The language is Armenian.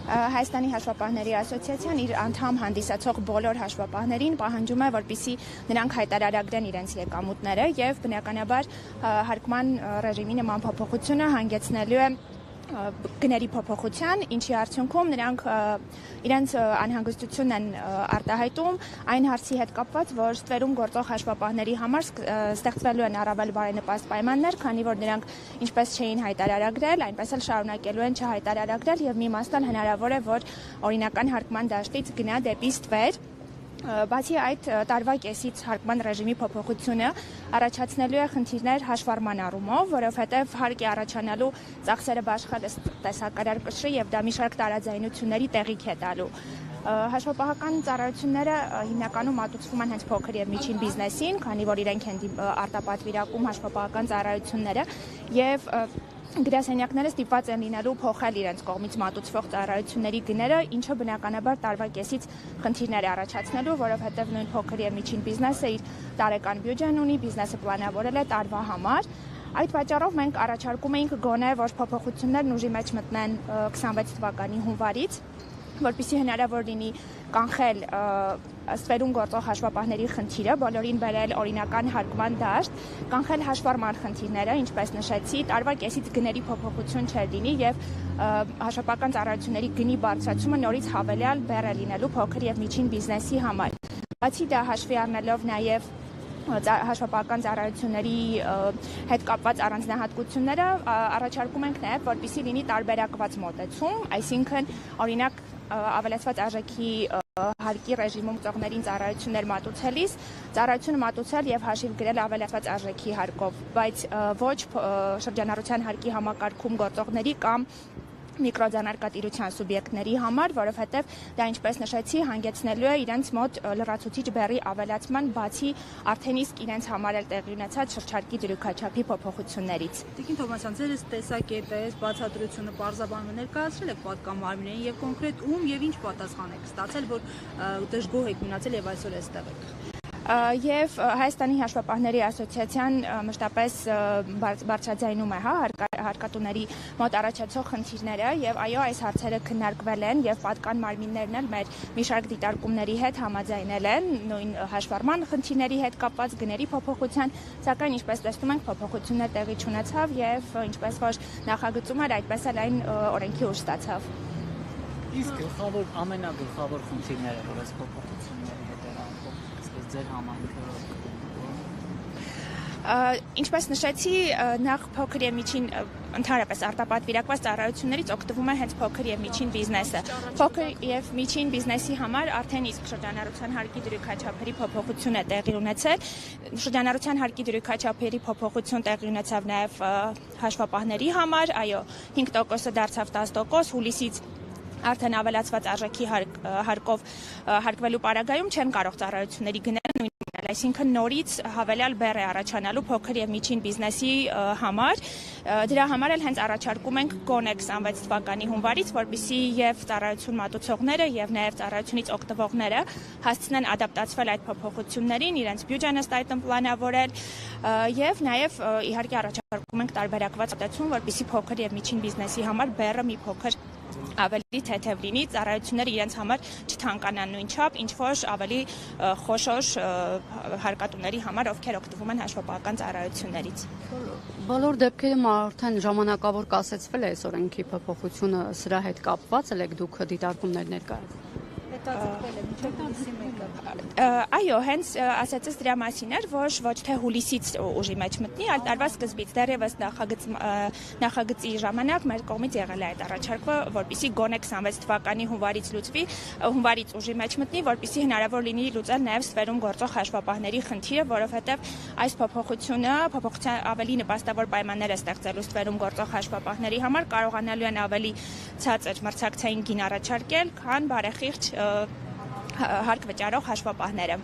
Հայաստանի հաշվապահների ասոցիացիան իր անդամ հանդիսացող բոլոր հաշվապահներին պահանջում է, որպեսզի նրանք հայտարարագրեն իրենց եկամուտները եւ բնականաբար հարկման ռեժիմի նման փոփոխությունը հանգեցնելու է գների փոփոխության, ինչի արդյունքում նրանք իրենց անհանգստությունն են արտահայտում այն հարցի հետ կապված, որ ստվերում գործող հաշվապահների համար ստեղծվելու են առավել բարենպաստ պայմաններ, քանի որ նրանք ինչպես չէին հայտարարագրել, այնպես էլ շարունակելու են չհայտարարագրել եւ մի մասն էլ հնարավոր է, որ օրինական հարկման դաշտից գնա դեպի ստվեր։ Բացի այդ տարվա կեսից հարկման ռեժիմի փոփոխությունը առաջացնելու է խնդիրներ հաշվառման առումով, որովհետև հարկ է առաջանալու ծախսերը բաշխել տեսակարար կշռի եւ դա մի շարք տարաձայնությունների տեղիք է տալու։ Հաշվապահական ծառայությունները հիմնականում մատուցվում են հենց փոքր եւ միջին բիզնեսին, քանի որ իրենք են արտապատվիրակում հաշվապահական ծառայությունները եւ գրասենյակները ստիպված են լինելու փոխել իրենց կողմից մատուցվող ծառայությունների գները, ինչը բնականաբար տարվա կեսից խնդիրներ է առաջացնելու, որովհետև նույն փոքր եւ միջին բիզնեսը իր տարեկան բյուջեն ունի, բիզնեսը պլանավորել է տարվա համար։ Այդ պատճառով մենք առաջարկում էինք գոնե, որ փոփոխություններն ուժի մեջ մտնեն 26 թվականի հունվարից, որպեսզի հնարավոր լինի կանխել ստվերում գործող հաշվապահների խնդիրը, բոլորին բերել օրինական հարկման դաշտ, կանխել հաշվառման խնդիրները, ինչպես նշեցի, տարվա կեսից գների փոփոխություն չէր լինի եւ հաշվապահական ծառայությունների գնի բարձրացումը նորից հավելյալ բեռ է լինելու փոքր եւ միջին բիզնեսի համար։ Բացի դա հաշվի առնելով նաեւ հաշվապահական ծառայությունների հետ կապված առանձնահատկությունները առաջարկում ենք նաև, որպեսզի լինի տարբերակված մոտեցում, այսինքն օրինակ ավելացված արժեքի հարկի ռեժիմում ծողներին ծառայություններ մատուցելիս ծառայությունը մատուցել եւ հաշիվ գրել ավելացված արժեքի հարկով, բայց ոչ շրջանառության հարկի համակարգում գործողների կամ միկրոձանարգատիրության սուբյեկտների համար, որովհետև դա ինչպես նշեցի, հանգեցնելու է իրենց մոտ լրացուցիչ բեռի ավելացման, բացի արդեն իսկ իրենց համար էլ տեղի ունեցած շրջարկի դրույքաչափի փոփոխություններից։ Տիկին Թոմասյան, ձեր տեսակետը, բացատրությունը պարզաբանվել ներկայացրել եք պատկան մարմիններին եւ կոնկրետ ում եւ ինչ պատասխան եք ստացել, որ դժգոհ եք մնացել եւ այսօր այստեղ եք։ Եվ Հայաստանի հաշվապահների ասոցիացիան մշտապես բարձրաձայնում է հարկատուների մոտ առաջացող խնդիրները եւ այո, այս հարցերը քննարկվել են եւ պատկան մարմիններն էլ մեր մի շարք դիտարկումների հետ համաձայնել են նույն հաշվառման խնդիրների հետ կապված գների փոփոխության, սակայն ինչպես տեսնում ենք փոփոխություններ տեղի չունեցավ եւ ինչպես որ նախագծում էր, այդպես էլ այն օրենքի ուժ ստացավ։ Իսկ ամենագլխավոր խնդիրները, որ այս փոփոխությունների ձեր համայնքը ինչպես նշեցի, նախ փոքր եւ միջին ընդհանրապես արտապատվիրակված ծառայություններից օգտվում է հենց փոքր եւ միջին բիզնեսը։ Փոքր եւ միջին բիզնեսի համար արդեն իսկ շրջանառության հարկի դրույքաչափերի փոփոխություն է տեղի ունեցել։ Շրջանառության հարկի դրույքաչափերի փոփոխություն տեղի ունեցավ նաեւ հաշվապահների համար, այո, 5%-ը դարձավ 10%, հուլիսից արդեն ավելացված արժեքի հարկով հարկվելու պարագայում չեն կարող ծառայությունների գները նույնն լինել, այսինքն նորից հավելյալ բեռ է առաջանալու փոքր եւ միջին բիզնեսի համար։ Դրա համար էլ հենց առաջարկում ենք գոնե 26 թվականի հունվարից, որպեսզի եւ ծառայություն մատուցողները եւ նաեւ ծառայությունից օգտվողները հասցնեն ադապտացվել այդ փոփոխություններին, իրենց բյուջեն ըստ այդմ պլանավորել եւ նաեւ իհարկե առաջարկում ենք տարբերակված մոտեցում, որպեսզի փոքր եւ միջին բիզնեսի համար բեռը մի փոքր ավելի թեթև լինի, ծառայությունները իրենց համար չթանկանան նույնչափ, ինչ որ ավելի խոշոր հարկատուների համար, ովքեր օգտվում են հաշվապահական ծառայություններից։ Բոլոր դեպքերում արդեն ժամանակավոր կասեցվել է այս օրենքի փոփոխությունը, սրա հետ կապված եք դուք դիտարկումներ ներկայացրել։ Այո, հենց ասացած դրա մասին էր, որ ոչ թե հուլիսից ուժի մեջ մտնի, այլ տարվա սկզբից դեռևս նախագծի ժամանակ մեր կողմից եղել է այդ առաջարկը, որպեսզի գոնե 26 թվականի հունվարից լուծվի, հունվարից ուժի մեջ մտնի, որպեսզի հնարավոր լինի լուծել նաև ստվերում գործող հաշվապահների խնդիրը, որովհետև այս փոփոխության ավելի նպաստավոր պայմաններ է ստեղծելու ստվերում գործող հաշվապահների համար, կարողանալու են ավելի ցածր մրցակցային գին առաջարկել, քան բարեխիղճ հարկ վճարող հաշվապահները։